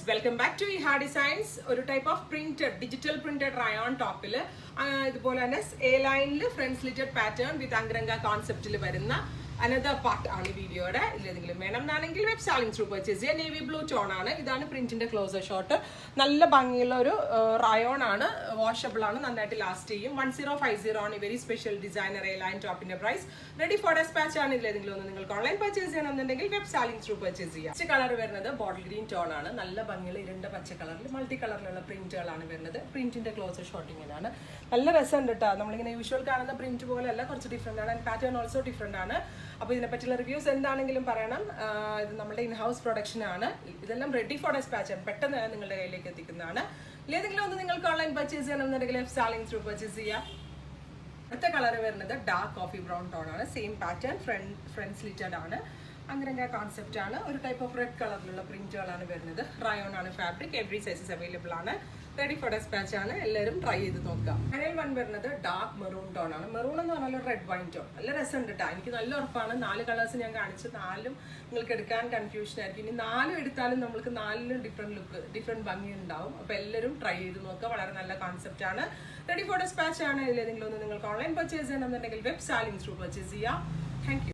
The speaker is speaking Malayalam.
Welcome back to Iha Designs. ഒരു type of printed digital printed rayon ടോപ്പിൽ ഇതുപോലെ തന്നെ എ ലൈനിൽ ഫ്രണ്ട് സ്ലിറ്റഡ് പാറ്റേൺ വിത്ത് അങ്കരംഗ കോൺസെപ്റ്റിൽ വരുന്ന അനദർ പാർട്ട് ആണ് ഈ വീഡിയോയുടെ. ഇതിലെന്തെങ്കിലും വേണം എന്നാണെങ്കിൽ വെബ് സാലിംഗ് ത്രൂ പർച്ചേസ് ചെയ്യുക. നേവി ബ്ലൂ ടോൺ ആണ്. ഇതാണ് പ്രിന്റിന്റെ ക്ലോസർ ഷോട്ട്. നല്ല ഭംഗിയുള്ള ഒരു റയോൺ ആണ്. വാഷബിൾ ആണ്, നന്നായിട്ട് ലാസ്റ്റ് ചെയ്യും. 1050 ആണ്. Very special designer a line ടോപ്പിന്റെ പ്രൈസ്. റെഡി ഫോർ ഡെസ്പാച്ച് ആണ്. ഇതിലെന്തെങ്കിലും ഒന്ന് നിങ്ങൾക്ക് ഓൺലൈൻ പർച്ചേസ് ചെയ്യണമെന്നുണ്ടെങ്കിൽ വെബ് സാലിംഗ് ത്രൂ പർച്ചേസ് ചെയ്യാം. പച്ച കളർ വരുന്നത് ബോട്ടിൽ ഗ്രീൻ ടോൺ ആണ്. നല്ല ഭംഗിയുള്ള ഇരുണ്ട പച്ച കളറിൽ മൾട്ടി കളറിലുള്ള പ്രിന്റുകളാണ് വരുന്നത്. പ്രിന്റിന്റെ ക്ലോസർ ഷോട്ടിങ്ങിനാണ്. നല്ല രസമുണ്ട് കേട്ടോ. നമ്മളിങ്ങനെ യൂഷ്വൽ കാണുന്ന പ്രിന്റ് പോലെ അല്ല, കുറച്ച് ഡിഫറെന്റ് ആണ്. ആൻഡ് പാറ്റേൺ ഓൾസോ ഡിഫറെന്റ് ആണ്. അപ്പോൾ ഇതിനെപ്പറ്റിയുള്ള റിവ്യൂസ് എന്താണെങ്കിലും പറയണം. ഇത് നമ്മുടെ ഇൻ ഹൗസ് പ്രൊഡക്ഷൻ ആണ്. ഇതെല്ലാം റെഡി ഫോർ ഡെസ്പാച്ച് ആണ്. പെട്ടെന്ന് നിങ്ങളുടെ കയ്യിലേക്ക് എത്തിക്കുന്നതാണ്. ഏതെങ്കിലും ഒന്ന് നിങ്ങൾക്ക് ഓൺലൈൻ പർച്ചേസ് ചെയ്യണമെന്നുണ്ടെങ്കിൽ വെബ് സാലിംഗ് ത്രൂ പർച്ചേസ് ചെയ്യാം. അടുത്ത കളർ വരുന്നത് ഡാർക്ക് കോഫി ബ്രൗൺ ടോൺ ആണ്. സെയിം പാറ്റേൺ, ഫ്രണ്ട് സ്ലിറ്റഡ് ആണ്. അങ്കരംഗ കോൺസെപ്റ്റ് ആണ്. ഒരു ടൈപ്പ് ഓഫ് റെഡ് കളറിലുള്ള പ്രിന്റുകളാണ് വരുന്നത്. റയോൺ ആണ് ഫാബ്രിക്. എവറി സൈസസ് അവൈലബിൾ ആണ്. റെഡി ഫോർ ഡെസ്പാച്ച് ആണ്. എല്ലാവരും ട്രൈ ചെയ്ത് നോക്കാം. ഫൈനൽ വൺ വരുന്നത് ഡാർക്ക് മെറൂൺ ടോൺ ആണ്. മെറൂൺ എന്ന് പറഞ്ഞാൽ റെഡ് വൈൻ ടോൺ. നല്ല രസമുണ്ട് കേട്ടോ. എനിക്ക് നല്ല ഉറപ്പാണ്. 4 കളേഴ്സ് ഞാൻ കാണിച്ചു. 4ഉം നിങ്ങൾക്ക് എടുക്കാൻ കൺഫ്യൂഷൻ ആയിരിക്കും. ഇനി 4 എടുത്താലും നമ്മൾക്ക് 4ലും ഡിഫറെന്റ് ലുക്ക്, ഡിഫറെന്റ് ഭംഗി ഉണ്ടാവും. അപ്പോൾ എല്ലാവരും ട്രൈ ചെയ്ത് നോക്കുക. വളരെ നല്ല കോൺസെപ്റ്റ് ആണ്. റെഡി ഫോർ ഡെസ്പാച്ച് ആണ്. ഇതിലേതെങ്കിലും ഒന്ന് നിങ്ങൾക്ക് ഓൺലൈൻ പർച്ചേസ് ചെയ്യണമെന്നുണ്ടെങ്കിൽ വെബ് സാലിംഗ് ത്രൂ പർച്ചേസ് ചെയ്യാം. Thank you.